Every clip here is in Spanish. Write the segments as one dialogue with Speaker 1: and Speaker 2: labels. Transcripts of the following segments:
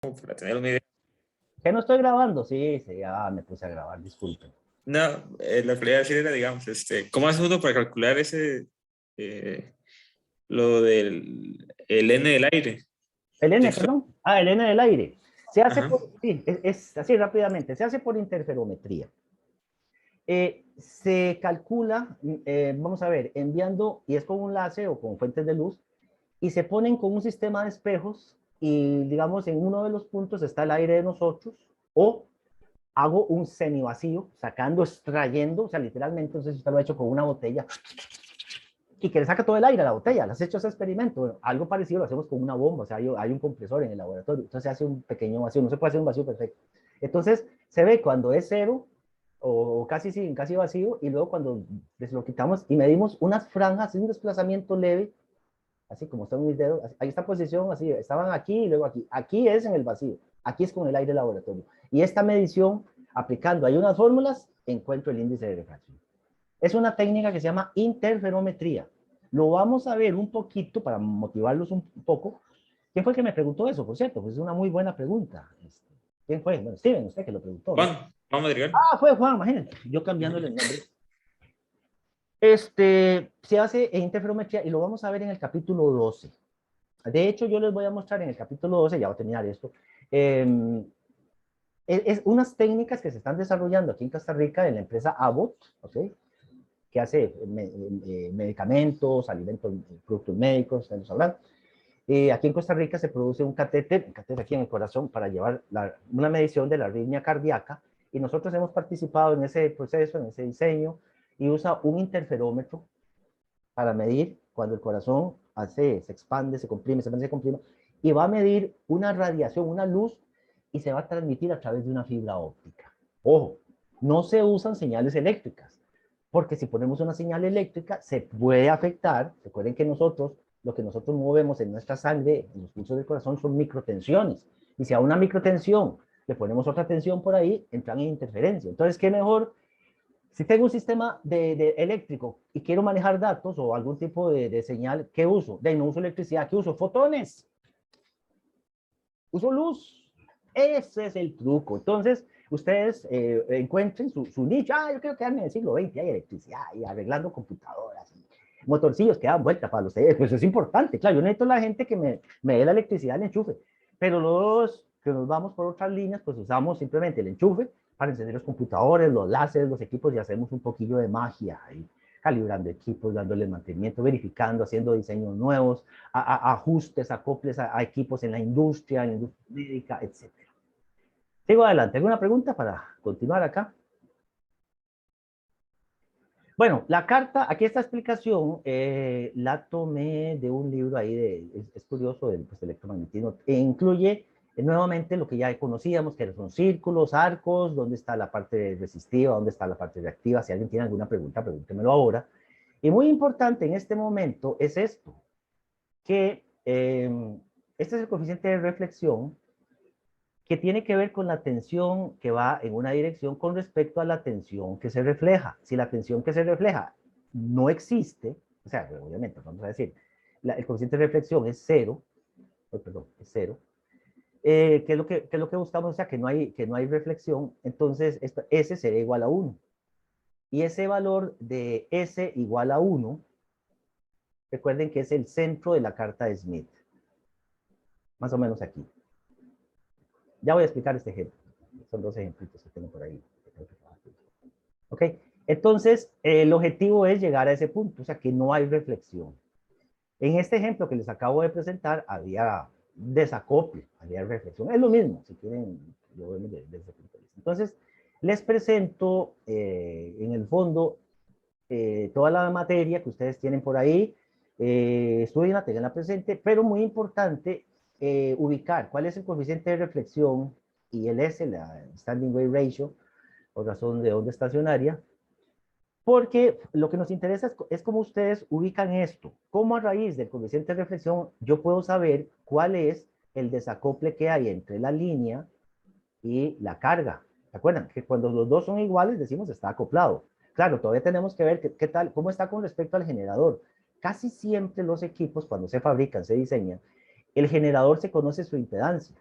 Speaker 1: para tener una idea.
Speaker 2: ¿Que no estoy grabando? Sí, sí, ya me puse a grabar, disculpen.
Speaker 1: No, lo que le iba a decir era, digamos, ¿cómo hace uno para calcular lo del el N del aire?
Speaker 2: El N,
Speaker 1: Tienes que-
Speaker 2: perdón. Ah, el N del aire. Se hace
Speaker 1: Ajá.
Speaker 2: por, sí, es así rápidamente, se hace por interferometría. Se calcula, vamos a ver, enviando, y es con un láser o con fuentes de luz, y se ponen con un sistema de espejos, y digamos, en uno de los puntos está el aire de nosotros, o hago un semivacío, sacando, extrayendo, o sea, literalmente, entonces usted lo ha hecho con una botella, y que le saca todo el aire a la botella, ¿le has hecho ese experimento? Bueno, algo parecido lo hacemos con una bomba, o sea, hay un compresor en el laboratorio, entonces se hace un pequeño vacío, no se puede hacer un vacío perfecto. Entonces, se ve cuando es cero, o casi, sí, casi vacío, y luego cuando lo quitamos y medimos unas franjas, un desplazamiento leve, así como están mis dedos, ahí está posición, así, estaban aquí y luego aquí. Aquí es en el vacío, aquí es con el aire laboratorio. Y esta medición, aplicando ahí unas fórmulas, encuentro el índice de refracción. Es una técnica que se llama interferometría. Lo vamos a ver un poquito para motivarlos un poco. ¿Quién fue el que me preguntó eso, por cierto? Pues es una muy buena pregunta. ¿Quién fue? Bueno, Steven, usted que lo preguntó, ¿no?
Speaker 1: Juan Madrigal.
Speaker 2: Ah, fue Juan, imagínate, yo cambiándole el nombre. Se hace en interferometría y lo vamos a ver en el capítulo 12. De hecho, yo les voy a mostrar en el capítulo 12, ya voy a terminar esto, eh, es unas técnicas que se están desarrollando aquí en Costa Rica en la empresa Abbott, ¿ok? Que hace medicamentos, alimentos, productos médicos, estamos hablando. Aquí en Costa Rica se produce un catéter aquí en el corazón para llevar una medición de la arritmia cardíaca y nosotros hemos participado en ese proceso, en ese diseño y usa un interferómetro para medir cuando el corazón se expande, se comprime, se expande, se comprime, y va a medir una radiación, una luz, y se va a transmitir a través de una fibra óptica. Ojo, no se usan señales eléctricas, porque si ponemos una señal eléctrica se puede afectar. Recuerden que lo que nosotros movemos en nuestra sangre, en los pulsos del corazón, son microtensiones, y si a una microtensión le ponemos otra tensión por ahí, entran en interferencia. Entonces, ¿qué mejor? Si tengo un sistema de eléctrico y quiero manejar datos o algún tipo de señal, ¿qué uso? No uso electricidad, ¿qué uso? Fotones, uso luz. Ese es el truco. Entonces, ustedes encuentren su nicho. Ah, yo quiero quedarme en el siglo XX, hay electricidad y arreglando computadoras, y motorcillos que dan vuelta para los ustedes. Pues es importante, claro, yo necesito la gente que me dé la electricidad, el enchufe. Pero los que nos vamos por otras líneas, pues usamos simplemente el enchufe para encender los computadores, los láseres, los equipos, y hacemos un poquillo de magia ahí, calibrando equipos, dándole mantenimiento, verificando, haciendo diseños nuevos, ajustes, acoples a equipos en la industria médica, etc. Sigo adelante. ¿Alguna pregunta para continuar acá? Bueno, la carta, aquí esta explicación la tomé de un libro ahí, es curioso, del pues, electromagnetismo, e incluye nuevamente lo que ya conocíamos, que son círculos, arcos, dónde está la parte resistiva, dónde está la parte reactiva. Si alguien tiene alguna pregunta, pregúntemelo ahora. Y muy importante en este momento es esto, que este es el coeficiente de reflexión que tiene que ver con la tensión que va en una dirección con respecto a la tensión que se refleja. Si la tensión que se refleja no existe, o sea, obviamente, vamos a decir, el coeficiente de reflexión es cero, perdón, es cero, ¿qué es lo que buscamos? O sea, que no hay reflexión, entonces S será igual a 1. Y ese valor de S igual a 1, recuerden que es el centro de la carta de Smith, más o menos aquí. Ya voy a explicar este ejemplo. Son dos ejemplitos que tengo por ahí. ¿Ok? Entonces, el objetivo es llegar a ese punto, o sea, que no hay reflexión. En este ejemplo que les acabo de presentar, había desacople, había reflexión. Es lo mismo, si quieren, lo vemos desde ese punto de vista. Entonces, les presento en el fondo toda la materia que ustedes tienen por ahí. Estudienla, tenganla presente, pero muy importante ubicar cuál es el coeficiente de reflexión y el S, la Standing Wave Ratio, o razón de onda estacionaria, porque lo que nos interesa es cómo ustedes ubican esto. Cómo a raíz del coeficiente de reflexión yo puedo saber cuál es el desacople que hay entre la línea y la carga. ¿Se acuerdan? Que cuando los dos son iguales decimos está acoplado. Claro, todavía tenemos que ver qué tal, cómo está con respecto al generador. Casi siempre los equipos cuando se fabrican, se diseñan, el generador se conoce su impedancia.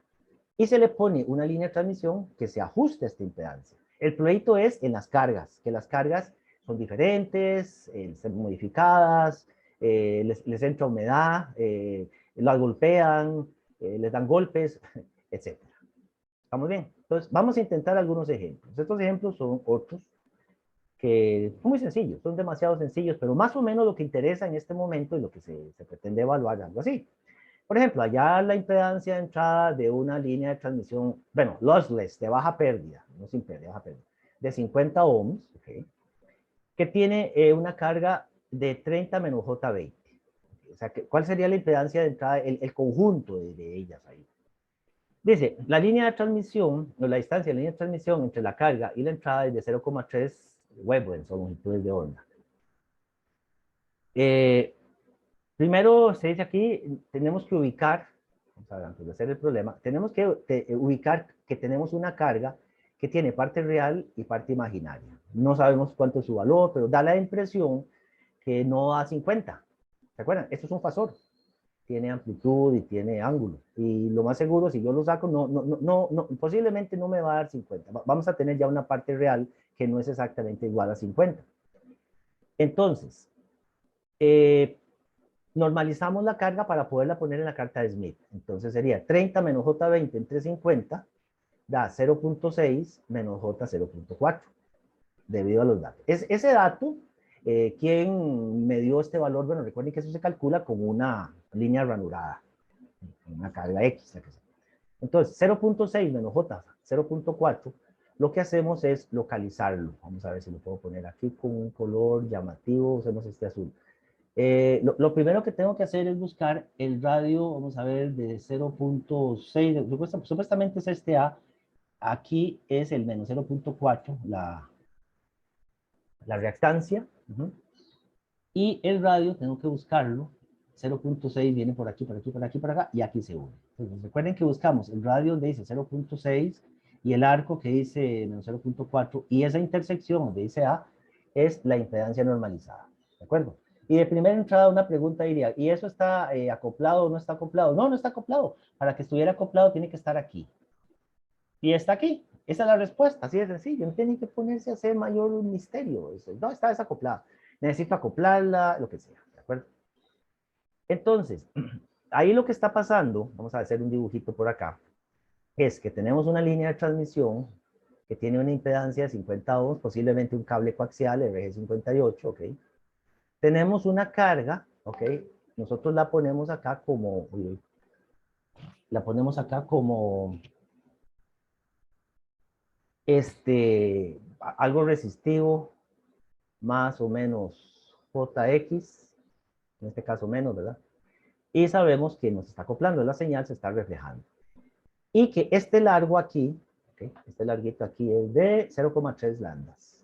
Speaker 2: y se le pone una línea de transmisión que se ajuste a esta impedancia. El proyecto es en las cargas, que las cargas son diferentes, son modificadas, les entra humedad, las golpean, les dan golpes, etc. ¿Estamos bien? Entonces, vamos a intentar algunos ejemplos. Estos ejemplos son otros que son muy sencillos, son demasiado sencillos, pero más o menos lo que interesa en este momento y lo que se pretende evaluar, algo así. Por ejemplo, allá la impedancia de entrada de una línea de transmisión, bueno, lossless, de baja pérdida, no sin pérdida, baja pérdida, de 50 ohms, okay, que tiene una carga de 30 menos J20. O sea, ¿cuál sería la impedancia de entrada, el conjunto de ellas ahí? Dice, la línea de transmisión, o la distancia de la línea de transmisión entre la carga y la entrada es de 0,3 wavelengths o longitudes de onda. Primero se dice aquí, tenemos que ubicar, vamos a ver, antes de hacer el problema, tenemos que ubicar que tenemos una carga que tiene parte real y parte imaginaria. No sabemos cuánto es su valor, pero da la impresión que no da 50. ¿Se acuerdan? Esto es un fasor. Tiene amplitud y tiene ángulo. Y lo más seguro, si yo lo saco, posiblemente no me va a dar 50. Vamos a tener ya una parte real que no es exactamente igual a 50. Entonces, normalizamos la carga para poderla poner en la carta de Smith. Entonces sería 30 menos J20 entre 50 da 0.6 menos J 0.4 debido a los datos. Ese dato, ¿quién me dio este valor? Bueno, recuerden que eso se calcula con una línea ranurada, una carga X. Entonces, 0.6 menos J 0.4, lo que hacemos es localizarlo. Vamos a ver si lo puedo poner aquí con un color llamativo. Usemos este azul. Lo primero que tengo que hacer es buscar el radio, vamos a ver, de 0.6, supuestamente es este A, aquí es el menos 0.4, la reactancia, y el radio tengo que buscarlo, 0.6 viene por aquí, por aquí, por aquí, por acá, y aquí se une. Entonces, recuerden que buscamos el radio donde dice 0.6 y el arco que dice menos 0.4, y esa intersección donde dice A es la impedancia normalizada, ¿de acuerdo? Y de primera entrada una pregunta diría, ¿y eso está acoplado o no está acoplado? No, no está acoplado. Para que estuviera acoplado tiene que estar aquí. Y está aquí. Esa es la respuesta, así de sencillo. No tiene que ponerse a hacer mayor misterio. No, está desacoplada. Necesito acoplarla, lo que sea, ¿de acuerdo? Entonces, ahí lo que está pasando, vamos a hacer un dibujito por acá, es que tenemos una línea de transmisión que tiene una impedancia de 50 ohms, posiblemente un cable coaxial RG58, ¿ok? Tenemos una carga, ¿ok? Nosotros la ponemos acá como, la ponemos acá como, algo resistivo, más o menos JX, en este caso menos, ¿verdad? Y sabemos que nos está acoplando, la señal se está reflejando. Y que este largo aquí, ¿okay? Este larguito aquí es de 0,3 lambdas.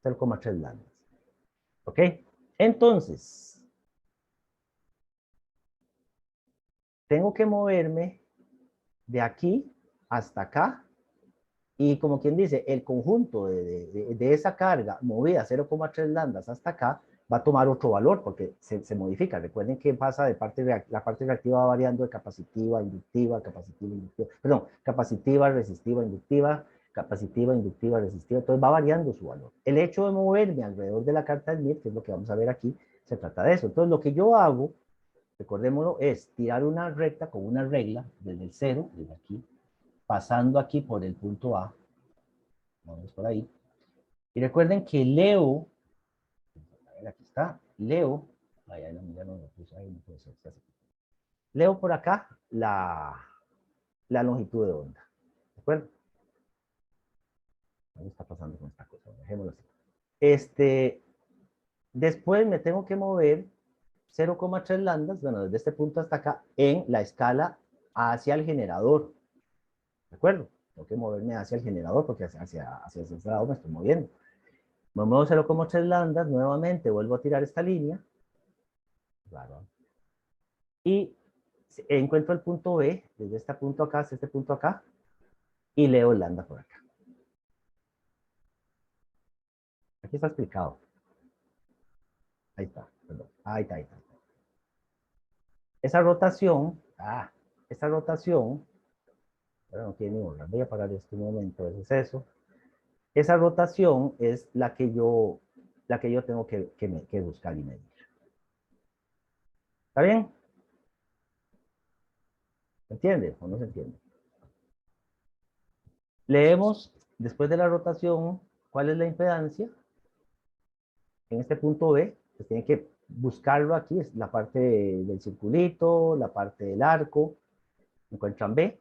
Speaker 2: 0,3 lambdas. ¿Ok? Entonces, tengo que moverme de aquí hasta acá. Y como quien dice, el conjunto de esa carga movida 0,3 lambdas hasta acá va a tomar otro valor porque se modifica. Recuerden que pasa de la parte reactiva va variando de capacitiva, inductiva, capacitiva, inductiva, perdón, capacitiva, resistiva, inductiva, capacitiva, inductiva, resistiva, entonces va variando su valor. El hecho de moverme alrededor de la carta de Smith, que es lo que vamos a ver aquí, se trata de eso. Entonces lo que yo hago, recordémoslo, es tirar una recta con una regla desde el cero, desde aquí, pasando aquí por el punto A, vamos por ahí, y recuerden que leo, a ver, aquí está, leo, ay, ya no lo puse ahí, no puede ser, leo por acá la longitud de onda, ¿de acuerdo? ¿Qué está pasando con esta cosa? Dejémoslo así. Después me tengo que mover 0,3 lambdas, bueno, desde este punto hasta acá, en la escala hacia el generador, ¿de acuerdo? Tengo que moverme hacia el generador porque hacia ese lado me estoy moviendo. Me muevo 0,3 lambdas, nuevamente vuelvo a tirar esta línea, claro, y encuentro el punto B, desde este punto acá hasta este punto acá, y leo el lambda por acá. Aquí está explicado. Ahí está, perdón. Ahí está, ahí está. Esa rotación, esta rotación Pero no quiere ni borrar. Voy a apagar este momento, ese es eso. Esa rotación es la que yo tengo que buscar y medir. ¿Está bien? ¿Se entiende o no se entiende? Leemos, después de la rotación, cuál es la impedancia. En este punto B, pues tienen que buscarlo aquí, es la parte del circulito, la parte del arco, encuentran B.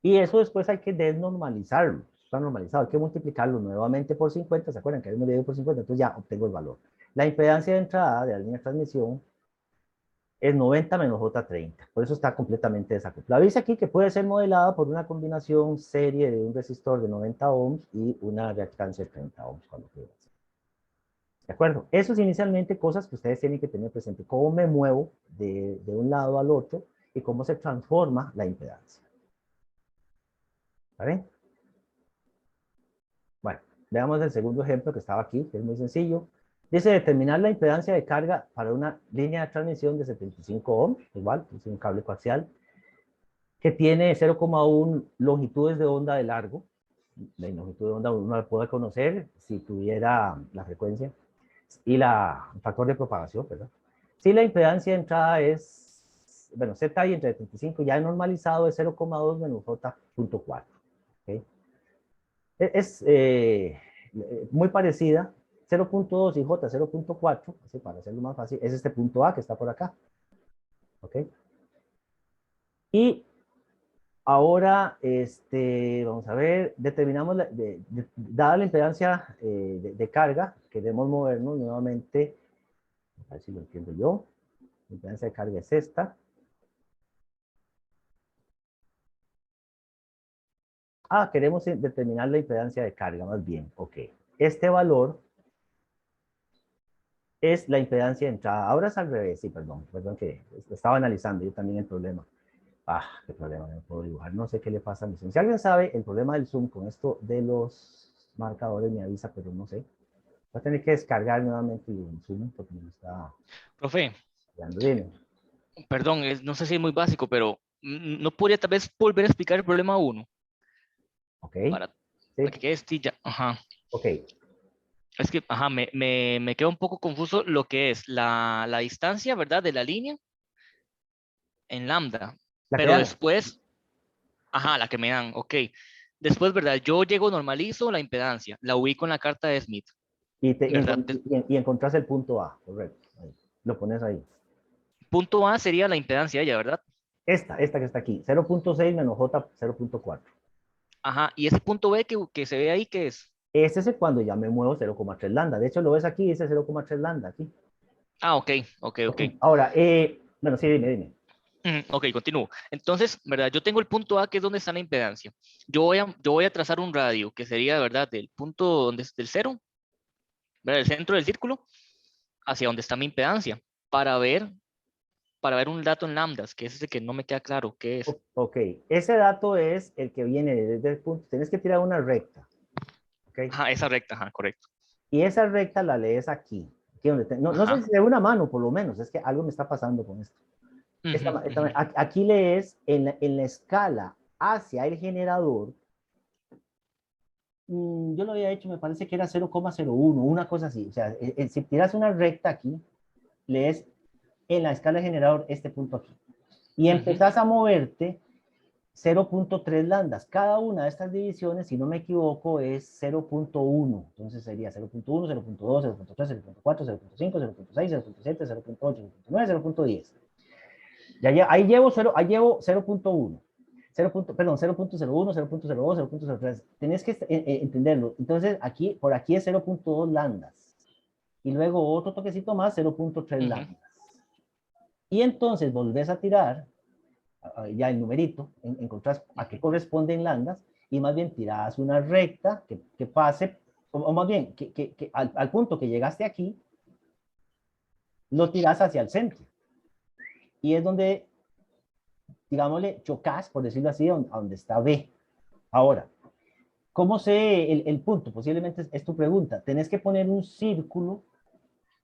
Speaker 2: Y eso después hay que desnormalizarlo. Está normalizado, hay que multiplicarlo nuevamente por 50, ¿se acuerdan que hay un dividido por 50? Entonces ya obtengo el valor. La impedancia de entrada de la línea de transmisión es 90 menos J30. Por eso está completamente desacoplado. Dice aquí que puede ser modelada por una combinación serie de un resistor de 90 ohms y una reactancia de 30 ohms cuando quieras. ¿De acuerdo? Eso es inicialmente cosas que ustedes tienen que tener presente. Cómo me muevo de un lado al otro y cómo se transforma la impedancia. ¿Vale? Bueno, veamos el segundo ejemplo que estaba aquí, que es muy sencillo. Dice determinar la impedancia de carga para una línea de transmisión de 75 ohms, igual, es un cable coaxial, que tiene 0,1 longitudes de onda de largo. La longitud de onda uno la puede conocer si tuviera la frecuencia y el factor de propagación, ¿verdad? Si la impedancia de entrada es, bueno, Z y entre 75 ya normalizado es 0,2 menos J.4. ¿Okay? Es muy parecida. 0.2 y J 0.4, así para hacerlo más fácil, es este punto A que está por acá. ¿Ok? Y ahora, vamos a ver, determinamos, dada la impedancia de carga, queremos movernos nuevamente, a ver si lo entiendo yo. La impedancia de carga es esta. Queremos determinar la impedancia de carga, más bien. Ok. Este valor es la impedancia de entrada. Ahora es al revés, sí, perdón que estaba analizando yo también el problema. Qué problema, no puedo dibujar. No sé qué le pasa a mi Zoom. Si alguien sabe el problema del Zoom con esto de los marcadores, me avisa, pero no sé. Voy a tener que descargar nuevamente el Zoom porque me está
Speaker 3: Profe,
Speaker 2: fallando. Dime.
Speaker 3: perdón, no sé si es muy básico, pero ¿no podría tal vez volver a explicar el problema uno?
Speaker 2: Ok.
Speaker 3: Para
Speaker 2: Sí.
Speaker 3: que quede estilla. Ajá.
Speaker 2: Ok.
Speaker 3: Es que, ajá, me queda un poco confuso lo que es la distancia, ¿verdad? De la línea en lambda.
Speaker 2: La que
Speaker 3: Pero
Speaker 2: dan.
Speaker 3: después, ajá, la que me dan, ok. Después, ¿verdad? Yo llego, normalizo la impedancia, la ubico en la carta de Smith, ¿verdad?
Speaker 2: Y encontrás el punto A. Correcto. Ahí. Lo pones ahí.
Speaker 3: Punto A sería la impedancia de ella, ¿verdad?
Speaker 2: Esta que está aquí. 0.6 menos J 0.4.
Speaker 3: Ajá, y ese punto B que se ve ahí, ¿qué es?
Speaker 2: Ese es cuando ya me muevo 0,3 lambda. De hecho, lo ves aquí, dice 0,3 lambda aquí.
Speaker 3: Ah, ok, ok, ok.
Speaker 2: Okay. Ahora, bueno, sí, dime.
Speaker 3: Ok, continúo. Entonces, ¿verdad? Yo tengo el punto A, que es donde está la impedancia. Yo voy a trazar un radio, que sería, ¿verdad? Del punto donde es del cero, ¿verdad? Del centro del círculo, hacia donde está mi impedancia, para ver, para ver un dato en lambdas, que es ese que no me queda claro qué es.
Speaker 2: Ok, ese dato es el que viene desde el punto. Tienes que tirar una recta. Ok.
Speaker 3: Ajá, esa recta, ajá, correcto.
Speaker 2: Y esa recta la lees aquí. Aquí donde no sé
Speaker 3: Ajá.
Speaker 2: si de una mano, por lo menos. Es que algo me está pasando con esto.
Speaker 3: Ujú, ujú.
Speaker 2: Aquí lees en la escala hacia el generador. Yo lo había hecho, me parece que era 0,01, una cosa así. O sea, si tiras una recta aquí, lees en la escala de generador este punto aquí. Y
Speaker 3: Ujú.
Speaker 2: empezás a moverte 0.3 lambdas. Cada una de estas divisiones, si no me equivoco, es 0.1. Entonces sería 0.1, 0.2, 0.3, 0.4, 0.5, 0.6, 0.7, 0.8, 0.9, 0.10. Ahí llevo 0.1. 0.01, 0.02, 0.03. Tenés que entenderlo. Entonces, por aquí es 0.2 lambdas. Y luego otro toquecito más, 0.3
Speaker 3: Ujú.
Speaker 2: lambdas. Y entonces volvés a tirar ya el numerito, encontrás a qué
Speaker 3: Ujú.
Speaker 2: corresponden lambdas y más bien tirás una recta que pase, o más bien que al punto que llegaste aquí, lo tirás hacia el centro. Y es donde, digámosle, chocas, por decirlo así, a donde está B. Ahora, ¿cómo sé el punto? Posiblemente es tu pregunta. Tenés que poner un círculo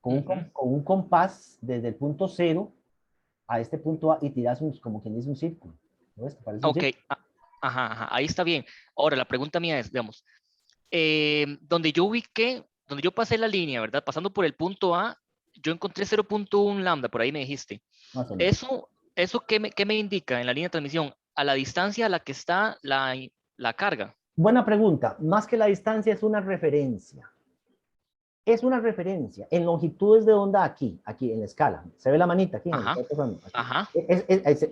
Speaker 3: Ujú.
Speaker 2: con un compás desde el punto cero a este punto A y tirás como quien dice un círculo. ¿No ves? Parece un
Speaker 3: Ok,
Speaker 2: círculo.
Speaker 3: ajá, ahí está bien. Ahora, la pregunta mía es, digamos, donde yo ubiqué, donde yo pasé la línea, ¿verdad? Pasando por el punto A, yo encontré 0.1 lambda, por ahí me dijiste.
Speaker 2: Más o menos.
Speaker 3: ¿Eso qué me indica en la línea de transmisión? A la distancia a la que está la carga.
Speaker 2: Buena pregunta. Más que la distancia es una referencia. Es una referencia en longitudes de onda aquí en la escala. Se ve la manita aquí, en el
Speaker 3: Ajá,
Speaker 2: aquí.
Speaker 3: ajá,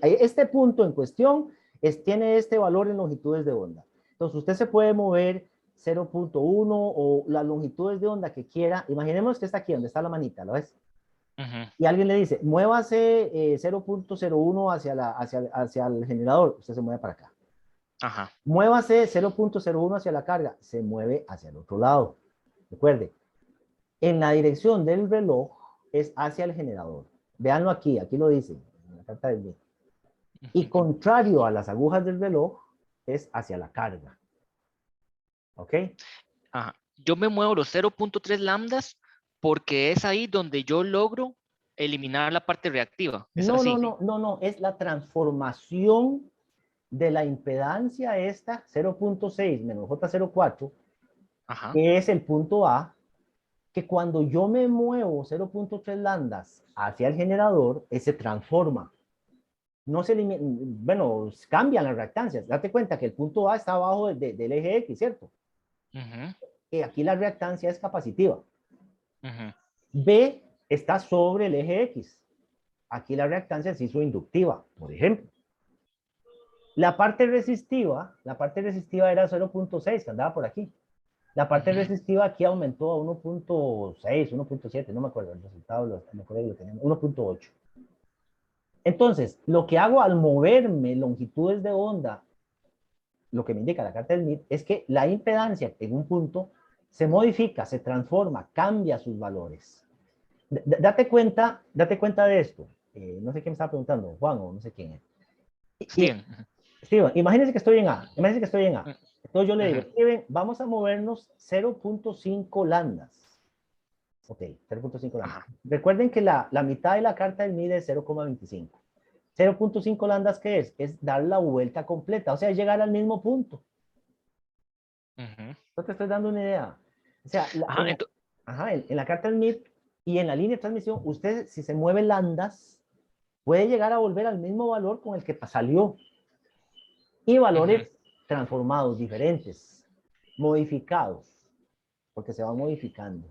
Speaker 2: Este punto en cuestión tiene este valor en longitudes de onda. Entonces usted se puede mover 0.1 o las longitudes de onda que quiera. Imaginemos que está aquí donde está la manita, ¿lo ves?
Speaker 3: ajá,
Speaker 2: Y alguien le dice, muévase 0.01 hacia el generador. Usted se mueve para acá.
Speaker 3: ajá.
Speaker 2: Muévase 0.01 hacia la carga. Se mueve hacia el otro lado. Recuerde, en la dirección del reloj es hacia el generador. Véanlo aquí lo dice en la carta del día. Y contrario a las agujas del reloj, es hacia la carga. ¿Ok?
Speaker 3: Ajá. Yo me muevo los 0.3 lambdas porque es ahí donde yo logro eliminar la parte reactiva. ¿Es
Speaker 2: No, no,
Speaker 3: así?
Speaker 2: no, no, no. Es la transformación de la impedancia esta 0.6 menos J04,
Speaker 3: Ajá.
Speaker 2: que es el punto A, que cuando yo me muevo 0.3 lambdas hacia el generador, se transforma. No se elimina, bueno, cambian las reactancias. Date cuenta que el punto A está abajo del eje X, ¿cierto?
Speaker 3: Ujú,
Speaker 2: Aquí la reactancia es capacitiva.
Speaker 3: ujú,
Speaker 2: B está sobre el eje X. Aquí la reactancia se hizo inductiva, por ejemplo. La parte resistiva era 0.6, que andaba por aquí. La parte
Speaker 3: ujú.
Speaker 2: resistiva aquí aumentó a 1.6, 1.7, no me acuerdo el resultado, me acuerdo que lo teníamos, 1.8. Entonces, lo que hago al moverme longitudes de onda, lo que me indica la carta del MIT, es que la impedancia en un punto se modifica, se transforma, cambia sus valores. Date cuenta de esto. No sé quién me estaba preguntando, Juan o no sé quién es.
Speaker 3: Steven.
Speaker 2: Steven, imagínense que estoy en A.
Speaker 3: Ujú,
Speaker 2: Entonces yo le digo,
Speaker 3: ujú,
Speaker 2: Steven, vamos a movernos 0.5 landas. Ok, 0.5 landas.
Speaker 3: ajá,
Speaker 2: Recuerden que la mitad de la carta del MID es 0.25. 0.5 landas, ¿qué es? Es dar la vuelta completa, o sea, llegar al mismo punto.
Speaker 3: ujú.
Speaker 2: Yo te estoy dando una idea. O sea,
Speaker 3: Ajá,
Speaker 2: en la carta del MID y en la línea de transmisión, usted, si se mueve landas, puede llegar a volver al mismo valor con el que salió. Y
Speaker 3: ujú.
Speaker 2: valores transformados, diferentes, modificados, porque se va modificando.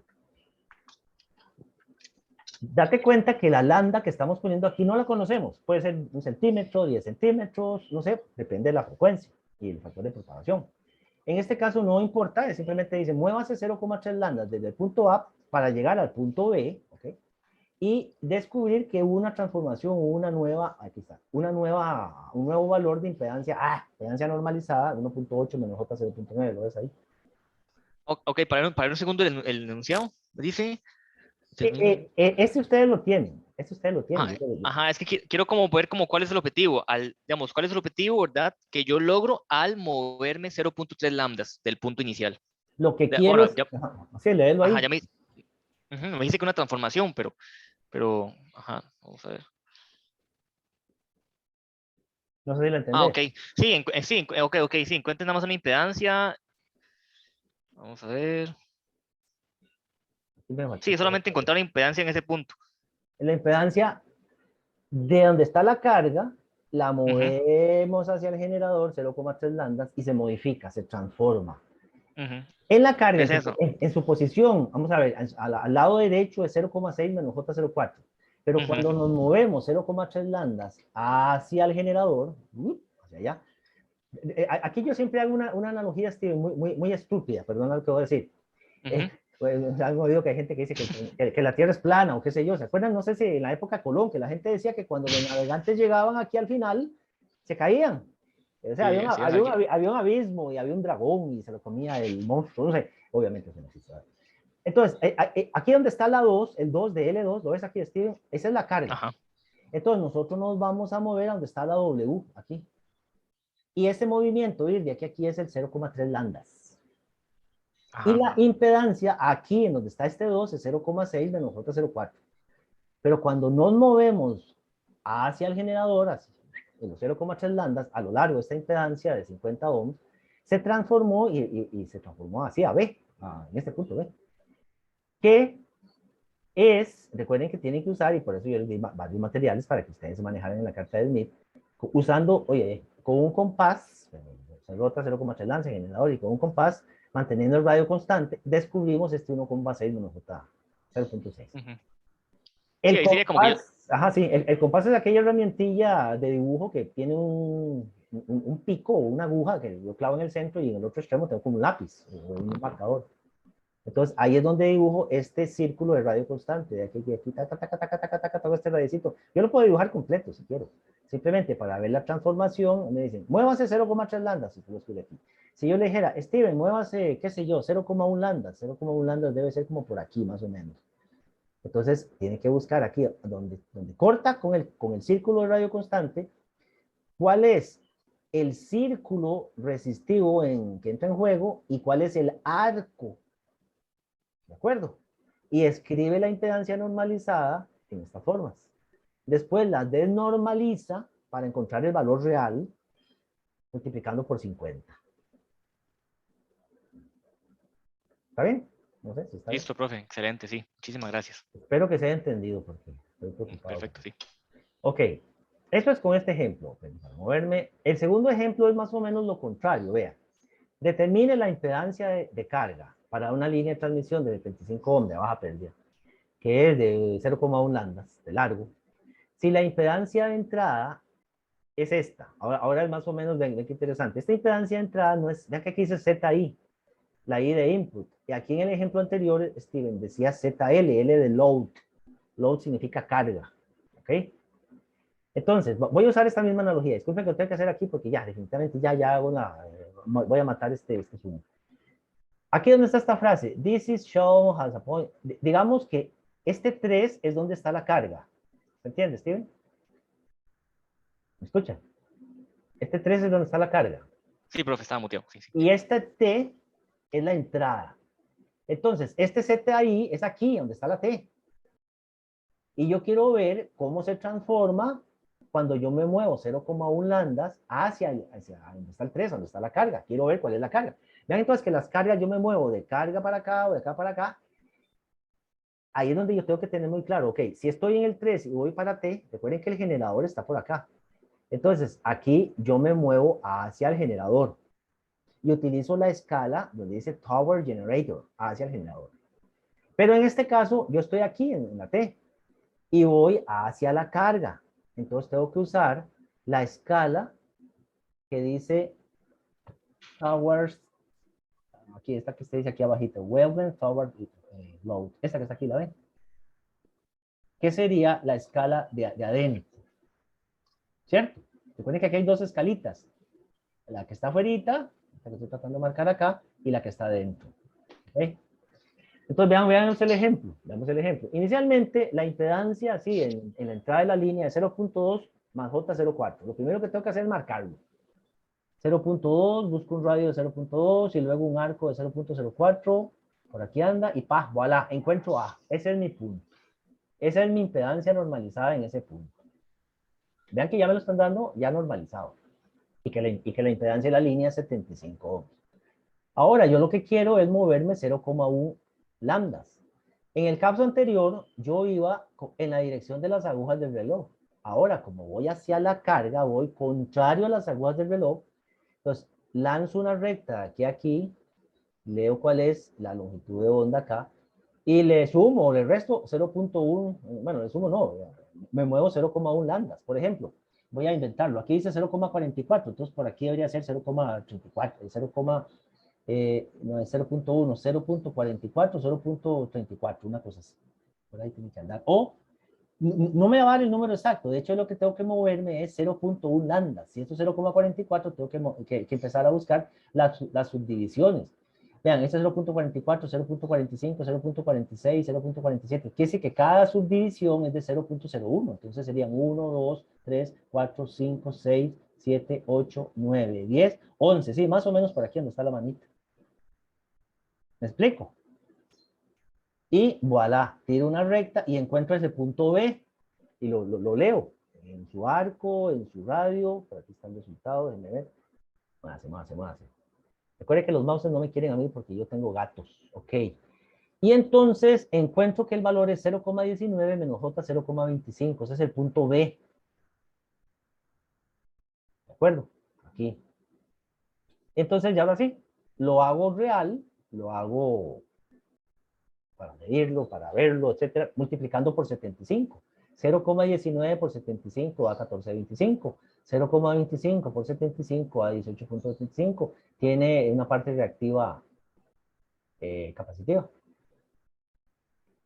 Speaker 2: Date cuenta que la lambda que estamos poniendo aquí no la conocemos. Puede ser 1 centímetro, 10 centímetros, no sé, depende de la frecuencia y el factor de propagación. En este caso no importa, simplemente dice muévase 0,3 lambdas desde el punto A para llegar al punto B, ¿ok? Y descubrir que hubo una transformación, una nueva, aquí está, un nuevo valor de impedancia, impedancia normalizada, 1.8 menos J 0.9, ¿lo ves ahí?
Speaker 3: Ok, para un segundo el enunciado. Dice,
Speaker 2: Este ustedes lo tienen.
Speaker 3: ajá, es que quiero como ver como cuál es el objetivo, digamos, cuál es el objetivo, ¿verdad? Que yo logro al moverme 0.3 lambdas del punto inicial.
Speaker 2: Lo que quiero
Speaker 3: Bueno,
Speaker 2: es,
Speaker 3: ya,
Speaker 2: sí, léelo
Speaker 3: ajá,
Speaker 2: ahí,
Speaker 3: ujú, me dice que una transformación, ajá, vamos a ver.
Speaker 2: no sé si lo
Speaker 3: Ah,
Speaker 2: entendés.
Speaker 3: ok, sí, ok, sí, encuentren nada más una impedancia, vamos a ver.
Speaker 2: Aquí me faltó.
Speaker 3: Sí, solamente encontrar la impedancia en ese punto.
Speaker 2: La impedancia de donde está la carga, la
Speaker 3: Ujú,
Speaker 2: movemos hacia el generador 0,3 lambdas y se modifica, se transforma.
Speaker 3: ujú,
Speaker 2: En la carga,
Speaker 3: es eso.
Speaker 2: en su posición, vamos a ver, al lado derecho es 0,6 menos J04. Pero
Speaker 3: Ujú,
Speaker 2: cuando nos movemos 0,3 lambdas hacia el generador, hacia allá, aquí yo siempre hago una analogía, Steve, muy estúpida, perdona lo que voy a decir.
Speaker 3: ujú.
Speaker 2: Pues, algo oído que hay gente que dice que la Tierra es plana o qué sé yo. ¿Se acuerdan? No sé si en la época de Colón, que la gente decía que cuando los navegantes llegaban aquí al final, se caían. O sea,
Speaker 3: Sí, así es. Aquí.
Speaker 2: había un abismo y había un dragón y se lo comía el monstruo. No sé, obviamente eso no existe. Entonces, aquí donde está la 2, el 2 de L2, ¿lo ves aquí, Steven? Esa es la carga.
Speaker 3: Ajá.
Speaker 2: Entonces, nosotros nos vamos a mover a donde está la W, aquí. Y ese movimiento ir de aquí a aquí es el 0,3 landas. Y
Speaker 3: Ajá.
Speaker 2: la impedancia aquí en donde está este 2 es 0,6 menos J04. Pero cuando nos movemos hacia el generador, en los 0,3 lambdas, a lo largo de esta impedancia de 50 ohms, se transformó y se transformó así a B, en este punto B. Que es, recuerden que tienen que usar, y por eso yo les di varios materiales para que ustedes se manejaran en la carta de Smith, usando, oye, con un compás, se rota 0,3 lambda en generador, y con un compás, manteniendo el radio constante, descubrimos este 1,6 menos J, 0,6.
Speaker 3: Sí,
Speaker 2: El
Speaker 3: ahí sería como que yo...
Speaker 2: compás, ajá, sí, el compás es aquella herramientilla de dibujo que tiene un pico o una aguja que yo clavo en el centro y en el otro extremo tengo como un lápiz o un marcador. Entonces ahí es donde dibujo este círculo de radio constante, de aquí, taca, taca, taca, taca, taca, todo este radiecito. Yo lo puedo dibujar completo si quiero. Simplemente para ver la transformación, me dicen, muévase 0,3 lambdas, si lo escribe aquí. Si yo le dijera, Steven, muévase, qué sé yo, 0,1 lambdas, 0,1 lambdas debe ser como por aquí más o menos. Entonces, tiene que buscar aquí, donde corta con el círculo de radio constante, cuál es el círculo resistivo que entra en juego y cuál es el arco. ¿De acuerdo? Y escribe la impedancia normalizada en estas formas. Después la desnormaliza para encontrar el valor real, multiplicando por 50. ¿Está bien? No sé si está bien.
Speaker 3: Listo, profe, excelente, sí. Muchísimas gracias.
Speaker 2: Espero que se haya entendido porque estoy preocupado.
Speaker 3: Perfecto, sí.
Speaker 2: Ok, esto es con este ejemplo. Para moverme. El segundo ejemplo es más o menos lo contrario. Vea, determine la impedancia de carga para una línea de transmisión de 25 ohms de baja pérdida, que es de 0,1 lambdas de largo. Si la impedancia de entrada es esta, ahora es más o menos, ven qué interesante. Esta impedancia de entrada no es, ya que aquí dice ZI, la I de input. Y aquí en el ejemplo anterior, Steven decía ZL, L de load. Load significa carga. ¿Ok? Entonces, voy a usar esta misma analogía. Disculpen que lo tengo que hacer aquí porque ya, definitivamente ya hago voy a matar este zoom. Aquí donde está esta frase, this is shown as a point. Digamos que este 3 es donde está la carga. ¿Se entiende, Steven? ¿Me escucha? Este 3 es donde está la carga.
Speaker 3: Sí, profe, estaba muteado. Sí, sí.
Speaker 2: Y este T es la entrada. Entonces, este ZI es aquí, donde está la T. Y yo quiero ver cómo se transforma cuando yo me muevo 0,1 lambdas hacia donde está el 3, donde está la carga. Quiero ver cuál es la carga. Vean entonces que las cargas yo me muevo de carga para acá o de acá para acá. Ahí es donde yo tengo que tener muy claro, ok, si estoy en el 3 y voy para T, recuerden que el generador está por acá. Entonces, aquí yo me muevo hacia el generador y utilizo la escala donde dice Tower Generator, hacia el generador. Pero en este caso, yo estoy aquí en la T y voy hacia la carga. Entonces tengo que usar la escala que dice Towers, aquí esta que usted dice aquí abajito, Weldon Tower Load, esta que está aquí, ¿la ven? ¿Qué sería la escala de adentro? ¿Cierto? Recuerden que aquí hay dos escalitas, la que está afuera, la que estoy tratando de marcar acá, y la que está adentro. ¿Okay? Entonces veamos el ejemplo, veamos el ejemplo. Inicialmente la impedancia así en la entrada de la línea es 0.2 más J04. Lo primero que tengo que hacer es marcarlo. 0.2, busco un radio de 0.2 y luego un arco de 0.04, por aquí anda y pa, voilà, encuentro A. Ese es mi punto. Esa es mi impedancia normalizada en ese punto. Vean que ya me lo están dando ya normalizado y que la impedancia de la línea es 75 ohms. Ahora, yo lo que quiero es moverme 0,1 lambdas. En el caso anterior, yo iba en la dirección de las agujas del reloj. Ahora, como voy hacia la carga, voy contrario a las agujas del reloj. Entonces, lanzo una recta de aquí a aquí, leo cuál es la longitud de onda acá, y le sumo, le resto 0.1, bueno, le sumo no, me muevo 0,1 lambdas, por ejemplo. Voy a inventarlo. Aquí dice 0,44, entonces por aquí debería ser 0,34, 0, no es 0.1, 0.44, 0.34, una cosa así. Por ahí tiene que andar. O no me va a dar el número exacto. De hecho, lo que tengo que moverme es 0.1 lambda. Si esto es 0,44, tengo que empezar a buscar las subdivisiones. Vean, este es 0.44, 0.45, 0.46, 0.47. Quiere decir que cada subdivisión es de 0.01. Entonces serían 1, 2, 3, 4, 5, 6, 7, 8, 9, 10, 11. Sí, más o menos por aquí donde está la manita. ¿Me explico? Y voilà, tiro una recta y encuentro ese punto B y lo leo. en su arco, en su radio. Por aquí está el resultado, déjenme ver. Muévase. Recuerde que los mouses no me quieren a mí porque yo tengo gatos. Ok. Y entonces encuentro que el valor es 0,19 menos J 0,25. Ese es el punto B. ¿De acuerdo? Aquí. Entonces ya ahora sí, lo hago real, lo hago para medirlo, para verlo, etcétera, multiplicando por 75. 0,19 por 75 a 14,25. 0,25 por 75 a 18,25. Tiene una parte reactiva capacitiva.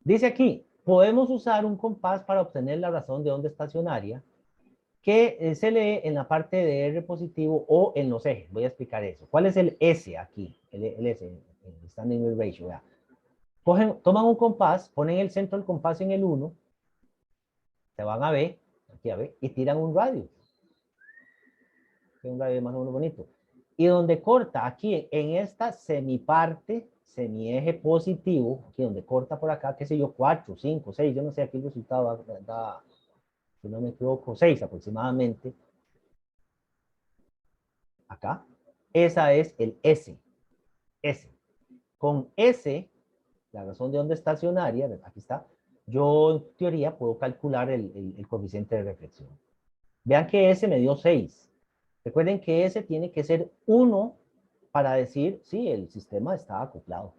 Speaker 2: Dice aquí, podemos usar un compás para obtener la razón de onda estacionaria que se lee en la parte de R positivo o en los ejes. Voy a explicar eso. ¿Cuál es el S aquí? El S, el standing wave ratio. Vea. Toman un compás, ponen el centro del compás en el 1, se van a B, aquí a B, y tiran un radio. Un radio más o menos bonito. Y donde corta, aquí en esta semiparte, semieje positivo, aquí donde corta por acá, qué sé yo, 4, 5, 6, yo no sé, aquí el resultado da, si no me equivoco, 6 aproximadamente. Acá. Esa es el S. S. Con S, la razón de onda estacionaria, aquí está, yo en teoría puedo calcular el coeficiente de reflexión. Vean que S me dio 6. Recuerden que S tiene que ser 1 para decir, sí, el sistema está acoplado.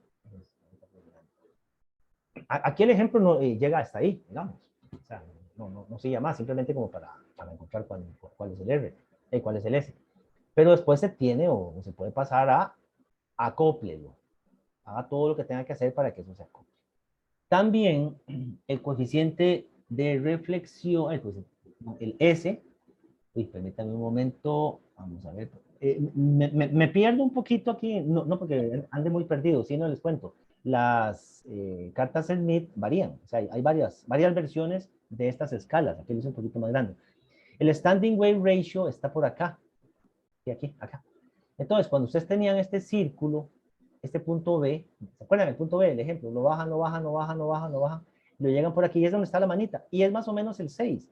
Speaker 2: Aquí el ejemplo no llega hasta ahí, digamos. O sea, no sigue más, simplemente como para encontrar cuál es el R, cuál es el S. Pero después se tiene o se puede pasar a acóplelo. Haga todo lo que tenga que hacer para que eso se acople. También el coeficiente de reflexión, el S, permítanme un momento, vamos a ver, me pierdo un poquito aquí, no porque ande muy perdido, sino les cuento, las cartas Smith varían, o sea, hay varias versiones de estas escalas, aquí lo hice un poquito más grande. El standing wave ratio está por acá, y aquí, acá. Entonces, cuando ustedes tenían este círculo, este punto B, ¿se acuerdan el punto B, el ejemplo? Lo bajan, lo llegan por aquí y es donde está la manita, y es más o menos el 6.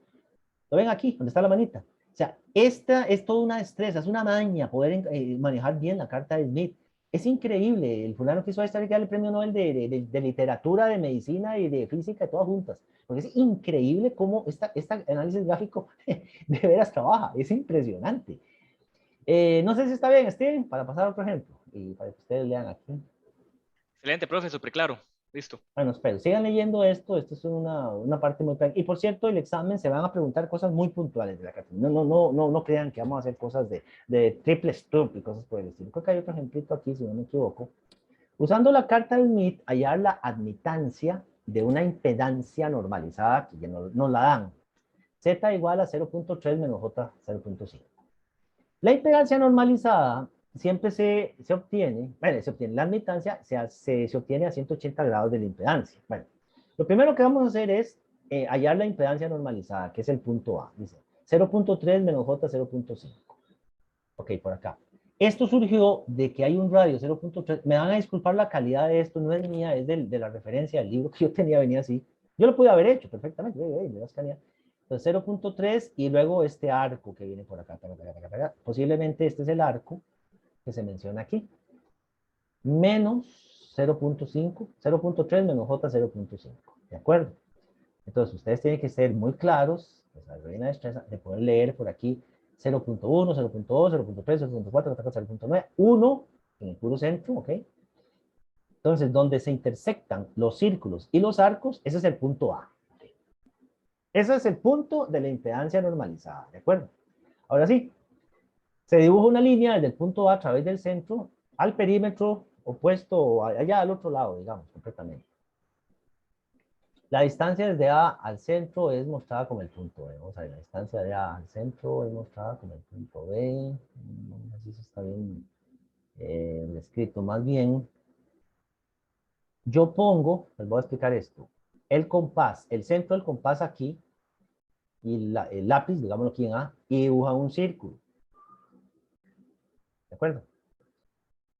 Speaker 2: ¿Lo ven aquí, donde está la manita? O sea, esta es toda una destreza, es una maña poder manejar bien la carta de Smith. Es increíble, el fulano que hizo esta el premio Nobel de literatura, de medicina y de física, todas juntas. Porque es increíble cómo este análisis gráfico de veras trabaja, es impresionante. No sé si está bien, Steven, para pasar a otro ejemplo y para que ustedes lean aquí.
Speaker 3: Excelente, profe, súper claro. Listo.
Speaker 2: Bueno, espero, sigan leyendo esto es una parte muy práctica. Y por cierto, el examen se van a preguntar cosas muy puntuales de la carta. No crean que vamos a hacer cosas de triple stop y cosas por el estilo. Creo que hay otro ejemplito aquí, si no me equivoco. Usando la carta de Smith, hallar la admitancia de una impedancia normalizada, que ya nos la dan. Z igual a 0.3 menos J 0.5. La impedancia normalizada siempre se obtiene, la admitancia se obtiene a 180 grados de la impedancia. Bueno, lo primero que vamos a hacer es hallar la impedancia normalizada, que es el punto A. Dice 0.3 menos J 0.5. Ok, por acá. Esto surgió de que hay un radio 0.3. Me van a disculpar la calidad de esto, no es mía, es de la referencia del libro que yo tenía, venía así. Yo lo pude haber hecho perfectamente. Entonces 0.3 y luego este arco que viene por acá. Posiblemente este es el arco que se menciona aquí. Menos 0.5, 0.3 menos J 0.5. ¿De acuerdo? Entonces ustedes tienen que ser muy claros, de poder leer por aquí 0.1, 0.2, 0.3, 0.4, 0.9, 1 en el puro centro, ¿ok? Entonces, donde se intersectan los círculos y los arcos, ese es el punto A. ¿Okay? Ese es el punto de la impedancia normalizada, ¿de acuerdo? Ahora sí, se dibuja una línea desde el punto A a través del centro al perímetro opuesto, allá al otro lado, digamos, completamente. La distancia desde A al centro es mostrada como el punto B. Vamos a ver, la distancia de A al centro es mostrada como el punto B. No sé si eso está bien descrito. Más bien, yo pongo, les voy a explicar esto, el compás, el centro del compás aquí, y el lápiz, digámoslo aquí en A, y dibujan un círculo. ¿De acuerdo?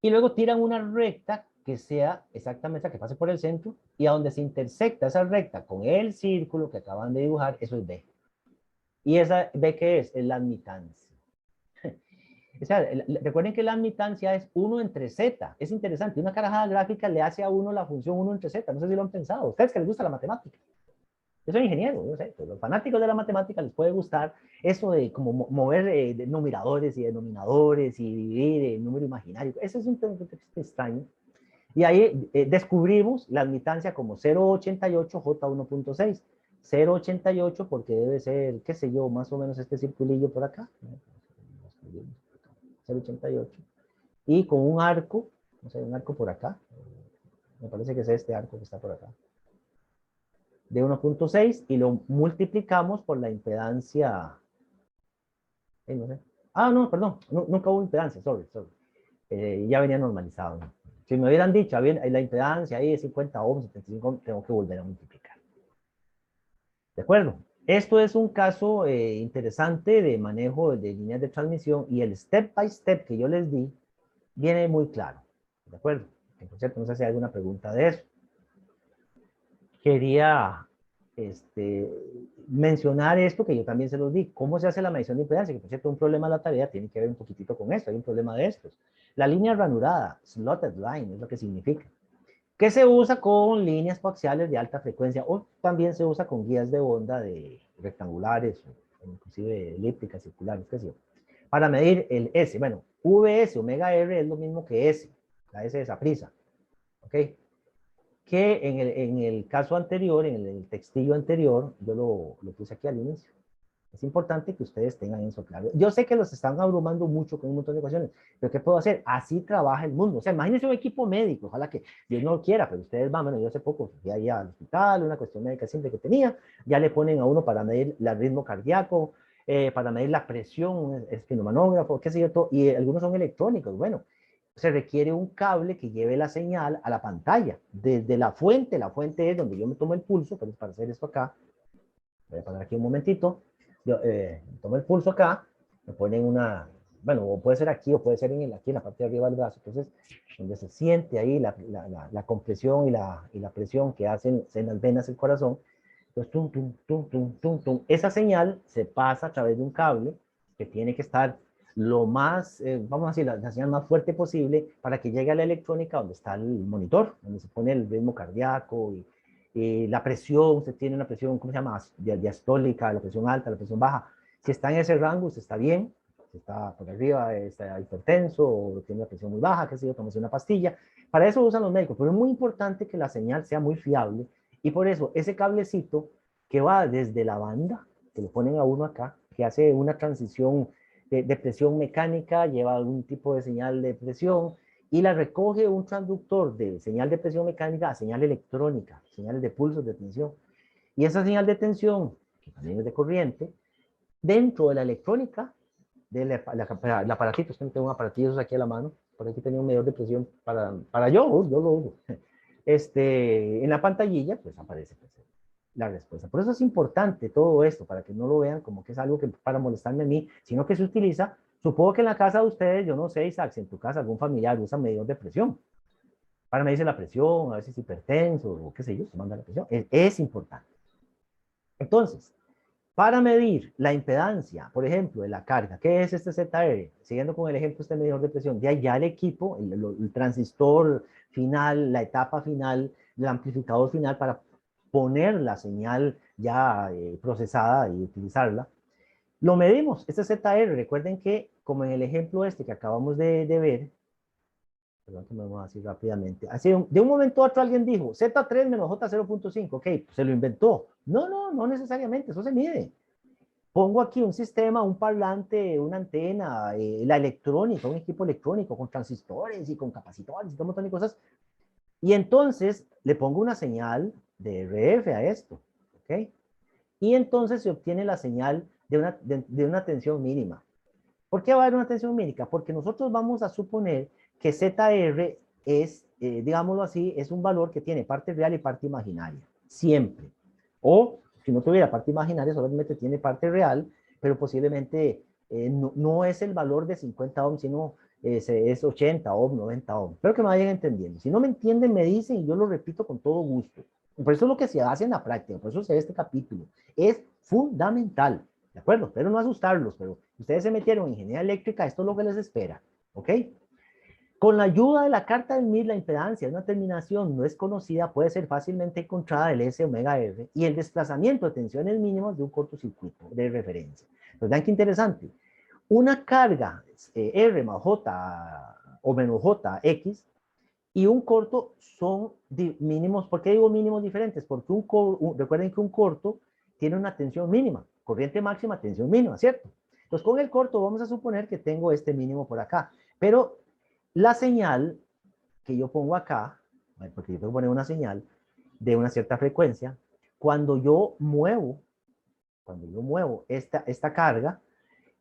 Speaker 2: Y luego tiran una recta que sea exactamente, que pase por el centro, y a donde se intersecta esa recta con el círculo que acaban de dibujar, eso es B. Y esa, ¿ve qué es? Es la admitancia. O sea, recuerden que la admitancia es 1 entre z. Es interesante, una carajada gráfica le hace a uno la función 1 entre z. No sé si lo han pensado. Ustedes que les gusta la matemática. Yo soy ingeniero, yo sé, pero los fanáticos de la matemática les puede gustar eso de como mover de numeradores y denominadores y dividir el número imaginario. Ese es un texto extraño. Y ahí descubrimos la admitancia como 0,88J1.6. 0,88 porque debe ser, qué sé yo, más o menos este circulillo por acá. 0,88. Y con un arco, no sé, un arco por acá. Me parece que es este arco que está por acá. De 1.6 y lo multiplicamos por la impedancia. No sé. Ah, no, perdón, nunca hubo impedancia, sorry. Ya venía normalizado, ¿no? Si me hubieran dicho, la impedancia ahí es 50 ohms, 75 ohms, tengo que volver a multiplicar. ¿De acuerdo? Esto es un caso interesante de manejo de líneas de transmisión y el step by step que yo les di viene muy claro. ¿De acuerdo? Por cierto, no sé si hay alguna pregunta de eso. Quería mencionar esto que yo también se los di. ¿Cómo se hace la medición de impedancia? Que por cierto, un problema de la tarea tiene que ver un poquitito con esto. Hay un problema de estos. La línea ranurada, slotted line, es lo que significa. Que se usa con líneas coaxiales de alta frecuencia o también se usa con guías de onda de rectangulares o inclusive elípticas, circulares, qué sé yo. Para medir el S. Bueno, VS, omega R es lo mismo que S. La S es esa prisa. ¿Ok? Que en el caso anterior, en el textillo anterior, yo lo puse aquí al inicio. Es importante que ustedes tengan eso claro. Yo sé que los están abrumando mucho con un montón de ecuaciones, pero ¿qué puedo hacer? Así trabaja el mundo. O sea, imagínense un equipo médico, ojalá que Dios no lo quiera, pero ustedes van, bueno, yo hace poco fui ahí al hospital, una cuestión médica simple que tenía, ya le ponen a uno para medir el ritmo cardíaco, para medir la presión, esfenomanógrafo, qué sé yo, todo, y algunos son electrónicos. Bueno, se requiere un cable que lleve la señal a la pantalla, desde la fuente es donde yo me tomo el pulso, pero para hacer esto acá, voy a parar aquí un momentito, yo tomo el pulso acá, me ponen una, bueno, o puede ser aquí o puede ser aquí en la parte de arriba del brazo, entonces, donde se siente ahí la compresión y la presión que hacen en las venas del corazón, entonces, tum, tum, tum, tum, tum, tum, esa señal se pasa a través de un cable que tiene que estar lo más, vamos a decir, la señal más fuerte posible para que llegue a la electrónica donde está el monitor, donde se pone el ritmo cardíaco y la presión, se tiene una presión, ¿cómo se llama? Diastólica, la presión alta, la presión baja. Si está en ese rango, usted está bien. Si está por arriba, está hipertenso o tiene una presión muy baja, qué sé yo, tómese una pastilla. Para eso usan los médicos, pero es muy importante que la señal sea muy fiable y por eso ese cablecito que va desde la banda, que le ponen a uno acá, que hace una transición de presión mecánica, lleva algún tipo de señal de presión y la recoge un transductor de señal de presión mecánica a señal electrónica, señales de pulsos de tensión. Y esa señal de tensión, que también es de corriente, dentro de la electrónica, del aparatito, es que no tengo un aparatito aquí a la mano, por aquí tenía un medidor de presión para yo lo uso. En la pantallilla, pues aparece pues, la respuesta. Por eso es importante todo esto, para que no lo vean como que es algo que para molestarme a mí, sino que se utiliza. Supongo que en la casa de ustedes, yo no sé, Isaac, si en tu casa algún familiar usa medidor de presión para medirse la presión, a veces hipertenso o qué sé yo, se manda la presión. Es importante. Entonces, para medir la impedancia, por ejemplo, de la carga, ¿qué es este ZR? Siguiendo con el ejemplo este medidor de presión, de ya el equipo, el transistor final, la etapa final, el amplificador final para poner la señal ya procesada y utilizarla. Lo medimos, este ZR, recuerden que como en el ejemplo este que acabamos de ver, perdón que me vamos a decir rápidamente, así de un momento a otro alguien dijo Z3 menos J0.5, ok, pues se lo inventó. No necesariamente, eso se mide. Pongo aquí un sistema, un parlante, una antena, la electrónica, un equipo electrónico con transistores y con capacitores y un montón de cosas. Y entonces le pongo una señal de RF a esto. ¿Ok? Y entonces se obtiene la señal de una tensión mínima. ¿Por qué va a haber una tensión mínima? Porque nosotros vamos a suponer que ZR es, digámoslo así, es un valor que tiene parte real y parte imaginaria. Siempre. O si no tuviera parte imaginaria, solamente tiene parte real, pero posiblemente no es el valor de 50 ohms, sino es 80 ohms, 90 ohms. Espero que me vayan entendiendo. Si no me entienden, me dicen y yo lo repito con todo gusto. Por eso es lo que se hace en la práctica, por eso se ve este capítulo. Es fundamental. ¿De acuerdo? Pero no asustarlos, pero si ustedes se metieron en ingeniería eléctrica, esto es lo que les espera, ¿ok? Con la ayuda de la carta del MIR, la impedancia de una terminación no es conocida puede ser fácilmente encontrada del S omega R y el desplazamiento de tensiones mínimas de un cortocircuito de referencia. Entonces, vean qué interesante. Una carga R más J o menos J X y un corto son mínimos. ¿Por qué digo mínimos diferentes? Porque recuerden que un corto tiene una tensión mínima, corriente máxima, tensión mínima, ¿cierto? Entonces, con el corto vamos a suponer que tengo este mínimo por acá, pero la señal que yo pongo acá, porque yo tengo que poner una señal de una cierta frecuencia, cuando yo muevo esta carga,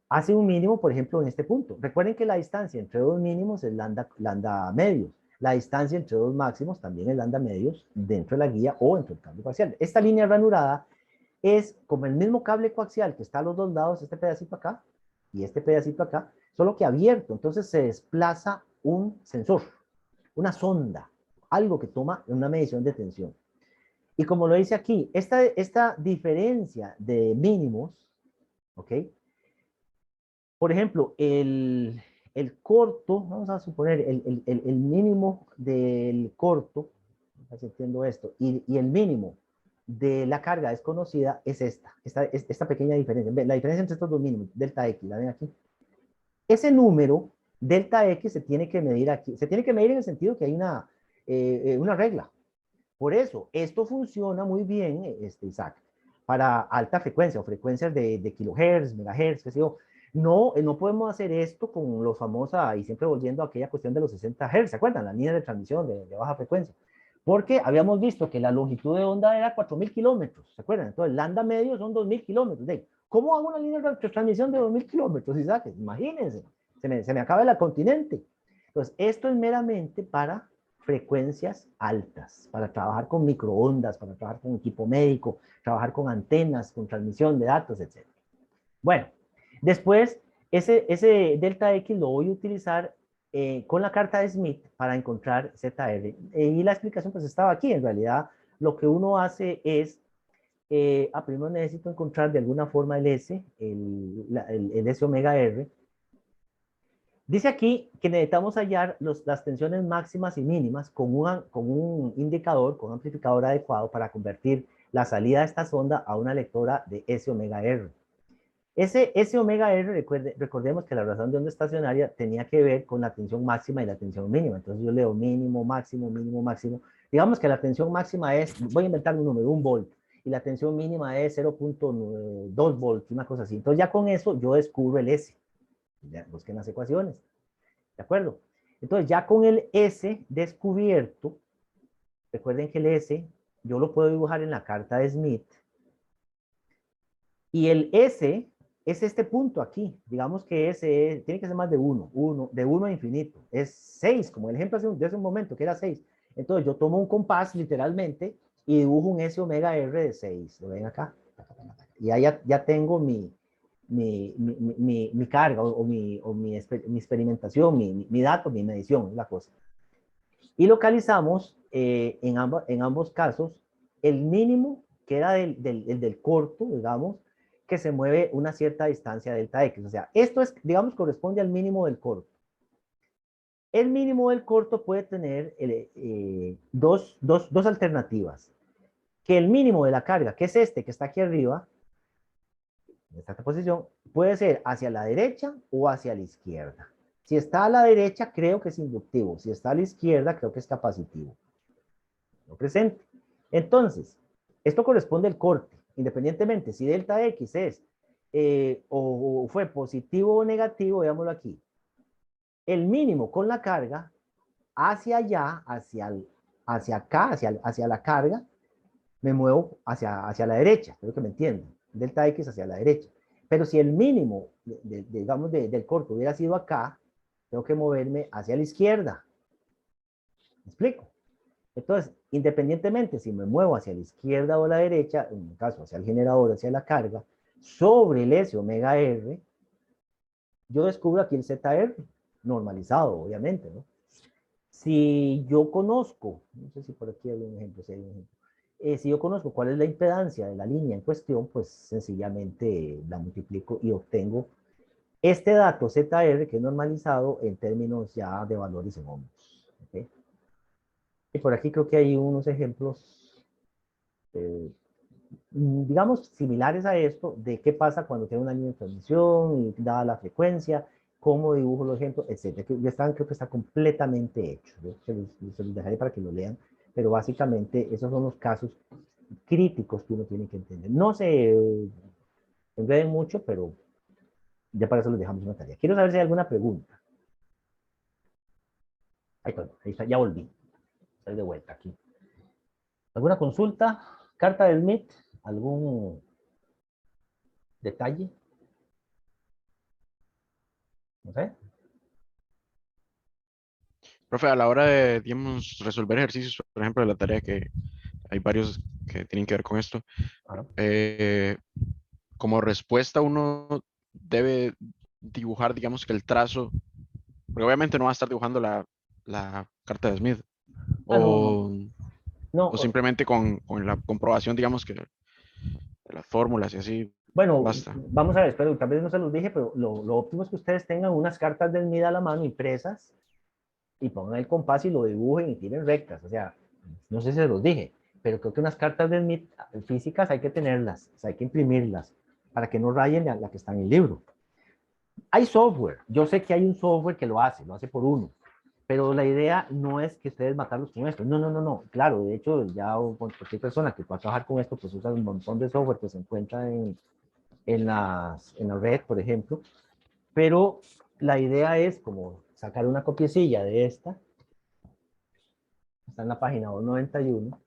Speaker 2: hace un mínimo, por ejemplo, en este punto. Recuerden que la distancia entre dos mínimos es lambda medios. La distancia entre dos máximos también es lambda medios dentro de la guía o dentro del cable coaxial. Esta línea ranurada es como el mismo cable coaxial que está a los dos lados, este pedacito acá y este pedacito acá, solo que abierto. Entonces se desplaza un sensor, una sonda, algo que toma una medición de tensión. Y como lo dice aquí, esta diferencia de mínimos, ¿ok? Por ejemplo, corto, vamos a suponer el mínimo del corto, no sé si entiendo esto, y el mínimo de la carga desconocida es esta pequeña diferencia. La diferencia entre estos dos mínimos, delta X, ¿la ven aquí? Ese número, delta X, se tiene que medir aquí. Se tiene que medir en el sentido que hay una regla. Por eso, esto funciona muy bien, Isaac, para alta frecuencia o frecuencias de kilohertz, megahertz, qué sé yo. No, no podemos hacer esto con los famosos, y siempre volviendo a aquella cuestión de los 60 Hz, ¿se acuerdan? La línea de transmisión de baja frecuencia. Porque habíamos visto que la longitud de onda era 4.000 kilómetros, ¿se acuerdan? Entonces, lambda medio son 2.000 kilómetros. ¿Cómo hago una línea de transmisión de 2.000 kilómetros, Isaac? Imagínense, se me acaba el continente. Entonces, esto es meramente para frecuencias altas, para trabajar con microondas, para trabajar con equipo médico, trabajar con antenas, con transmisión de datos, etc. Bueno, después ese delta X lo voy a utilizar con la carta de Smith para encontrar ZR. Y la explicación pues estaba aquí. En realidad lo que uno hace es, primero necesito encontrar de alguna forma el S, el S omega R. Dice aquí que necesitamos hallar las tensiones máximas y mínimas con un indicador, con un amplificador adecuado para convertir la salida de esta sonda a una lectora de S omega R. Ese omega R, recordemos que la razón de onda estacionaria tenía que ver con la tensión máxima y la tensión mínima. Entonces yo leo mínimo, máximo, mínimo, máximo. Digamos que la tensión máxima es, voy a inventar un número, 1 volt, y la tensión mínima es 0.2 volts, una cosa así. Entonces ya con eso yo descubro el S. Ya busquen las ecuaciones. ¿De acuerdo? Entonces ya con el S descubierto, recuerden que el S yo lo puedo dibujar en la carta de Smith. Y el S es este punto aquí. Digamos que S tiene que ser más de 1, de 1 a infinito. Es 6, como el ejemplo de hace un momento, que era 6. Entonces yo tomo un compás literalmente y dibujo un S omega R de 6. Lo ven acá. Y ahí ya tengo mi carga o mi experimentación, mi dato, mi medición, es la cosa. Y localizamos en ambos casos el mínimo que era el del corto, digamos, que se mueve una cierta distancia delta X. O sea, esto es, digamos, corresponde al mínimo del corto. El mínimo del corto puede tener dos alternativas. Que el mínimo de la carga, que es este que está aquí arriba, en esta posición, puede ser hacia la derecha o hacia la izquierda. Si está a la derecha, creo que es inductivo. Si está a la izquierda, creo que es capacitivo. Lo presente. Entonces, esto corresponde al corte, independientemente si delta X es o fue positivo o negativo, veámoslo aquí. El mínimo con la carga hacia allá, hacia acá, hacia la carga, me muevo hacia la derecha, creo que me entienden. Delta X hacia la derecha. Pero si el mínimo, digamos, del corto hubiera sido acá, tengo que moverme hacia la izquierda. ¿Me explico? Entonces, independientemente si me muevo hacia la izquierda o la derecha, en mi caso hacia el generador, hacia la carga, sobre el S omega R, yo descubro aquí el ZR, normalizado, obviamente, ¿no? Si yo conozco, no sé si por aquí hay un ejemplo, si hay un ejemplo. Si yo conozco cuál es la impedancia de la línea en cuestión, pues sencillamente la multiplico y obtengo este dato ZR que es normalizado en términos ya de valores en ohms. ¿Okay? Y por aquí creo que hay unos ejemplos, digamos, similares a esto, de qué pasa cuando tengo una línea de transmisión y dada la frecuencia, cómo dibujo los ejemplos, etcétera. Creo que está completamente hecho. Yo se los dejaré para que lo lean, pero básicamente esos son los casos críticos que uno tiene que entender. No se enreden mucho, pero ya para eso les dejamos una tarea. Quiero saber si hay alguna pregunta. Ahí está, ya volví. Estoy de vuelta aquí. ¿Alguna consulta? ¿Carta del MIT? ¿Algún detalle? No sé.
Speaker 4: Profe, a la hora de, digamos, resolver ejercicios, por ejemplo, de la tarea que hay varios que tienen que ver con esto,
Speaker 2: Ajá.
Speaker 4: como respuesta uno debe dibujar, digamos, que el trazo, porque obviamente no va a estar dibujando la carta de Smith,
Speaker 2: Ah, no, no.
Speaker 4: o,
Speaker 2: No,
Speaker 4: o simplemente con la comprobación, digamos, que de las fórmulas y así,
Speaker 2: bueno,
Speaker 4: basta.
Speaker 2: vamos a ver, pero tal vez no se los dije, pero lo óptimo es que ustedes tengan unas cartas del MID a la mano impresas y pongan el compás y lo dibujen y tiren rectas. O sea, no sé si se los dije, pero creo que unas cartas del MID físicas hay que tenerlas, o sea, hay que imprimirlas para que no rayen la que está en el libro. Hay software, yo sé que hay un software que lo hace por uno, pero la idea no es que ustedes matarlos con esto. No, no, no, no. Claro, de hecho, ya cualquier persona que pueda trabajar con esto, pues usa un montón de software que se encuentra en la red, por ejemplo. Pero la idea es como sacar una copiecilla de esta, está en la página 291,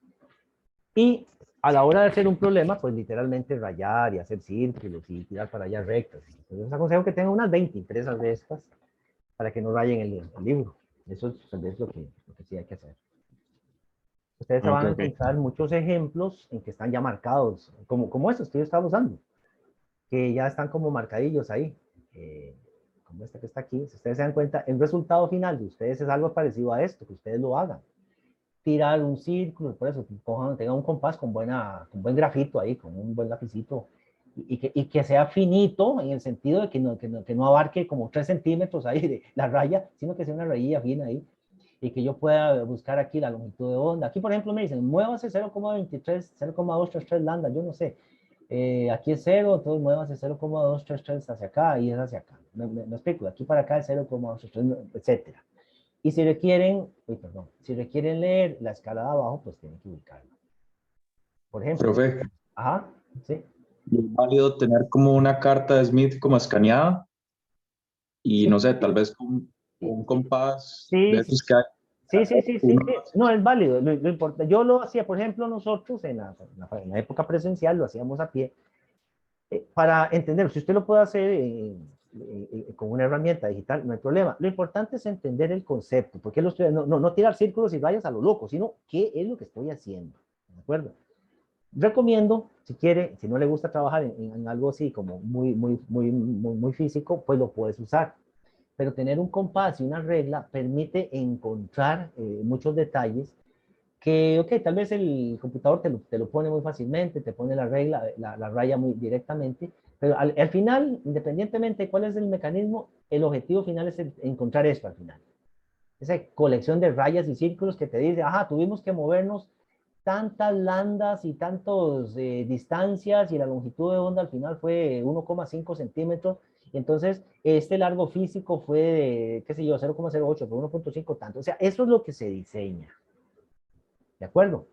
Speaker 2: y a la hora de hacer un problema, pues literalmente rayar y hacer círculos y tirar para allá rectas. Entonces les aconsejo que tengan unas 20 impresas de estas para que no rayen el libro. Eso es tal vez lo que sí hay que hacer. Ustedes se
Speaker 4: Ok,
Speaker 2: van a
Speaker 4: ok.
Speaker 2: encontrar muchos ejemplos en que están ya marcados, como estos que yo estaba usando, que ya están como marcadillos ahí, como este que está aquí. Si ustedes se dan cuenta, el resultado final de ustedes es algo parecido a esto, que ustedes lo hagan. Tirar un círculo, por eso, cojan, tengan un compás con buen grafito ahí, con un buen lapicito, y que sea finito en el sentido de que no abarque como 3 centímetros ahí de la raya, sino que sea una rayilla fina ahí, y que yo pueda buscar aquí la longitud de onda. Aquí, por ejemplo, me dicen, muévase 0,23, 0,233 lambda, yo no sé. Aquí es 0, entonces muévase 0,233 hacia acá y es hacia acá. Me explico, de aquí para acá es 0,233, etcétera. Y si requieren, si requieren leer la escala de abajo, pues tienen que ubicarla. Por ejemplo,
Speaker 5: Profe,
Speaker 2: ajá, sí.
Speaker 5: ¿y es válido tener como una carta de Smith como escaneada y
Speaker 2: Sí,
Speaker 5: no sé, tal vez con un compás de
Speaker 2: sí,
Speaker 5: esos que hay?
Speaker 2: sí.
Speaker 5: Uno,
Speaker 2: No, es válido. Yo lo hacía, por ejemplo, nosotros en la época presencial lo hacíamos a pie. Para entender, si usted lo puede hacer con una herramienta digital, no hay problema. Lo importante es entender el concepto, porque no tirar círculos y rayas a lo loco, sino qué es lo que estoy haciendo. ¿De acuerdo? Recomiendo, si quiere, si no le gusta trabajar en algo así como muy físico, pues lo puedes usar. Pero tener un compás y una regla permite encontrar muchos detalles que, ok, tal vez el computador te lo pone muy fácilmente, te pone la regla, la raya muy directamente, pero al final, independientemente de cuál es el mecanismo, el objetivo final es encontrar esto al final. Esa colección de rayas y círculos que te dice, ajá, tuvimos que movernos tantas landas y tantas distancias y la longitud de onda al final fue 1,5 centímetros. Y entonces este largo físico fue de, qué sé yo, 0,08 por 1,5 tanto. O sea, eso es lo que se diseña. ¿De acuerdo?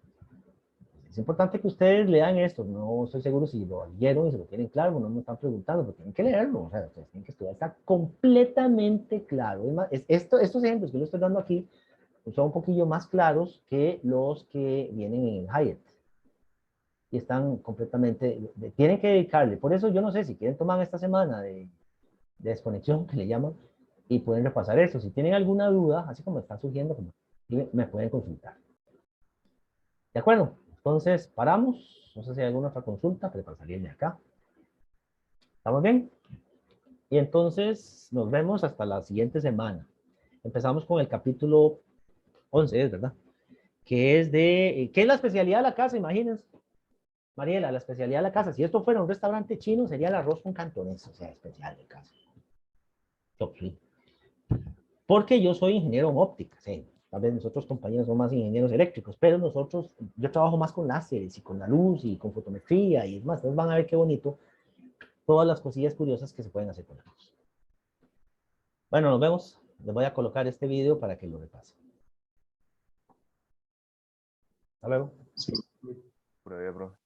Speaker 2: Es importante que ustedes lean esto. No estoy seguro si lo leyeron y se lo tienen claro, no me están preguntando, pero tienen que leerlo. O sea, ustedes tienen que estudiar. Está completamente claro. Es más, estos ejemplos que yo estoy dando aquí son un poquillo más claros que los que vienen en Hyatt. Y están completamente, tienen que dedicarle. Por eso yo no sé si quieren tomar esta semana de desconexión, que le llaman, y pueden repasar esto. Si tienen alguna duda, así como está surgiendo, como, me pueden consultar. ¿De acuerdo? Entonces, paramos. No sé si hay alguna otra consulta, pero para salir de acá. ¿Estamos bien? Y entonces nos vemos hasta la siguiente semana. Empezamos con el capítulo 11, ¿es verdad? que es de, ¿qué es la especialidad de la casa? Imagínense. Mariela, la especialidad de la casa, si esto fuera un restaurante chino, sería el arroz con cantonés, o sea, especial de casa. Okay. Porque yo soy ingeniero en óptica, ¿sí? Tal vez nosotros compañeros son más ingenieros eléctricos, pero nosotros, yo trabajo más con láseres y con la luz y con fotometría y demás. Entonces van a ver qué bonito todas las cosillas curiosas que se pueden hacer con la luz. Bueno, nos vemos. Les voy a colocar este video para que lo repasen. Hasta luego.
Speaker 5: Sí.
Speaker 6: Pura vida, bro.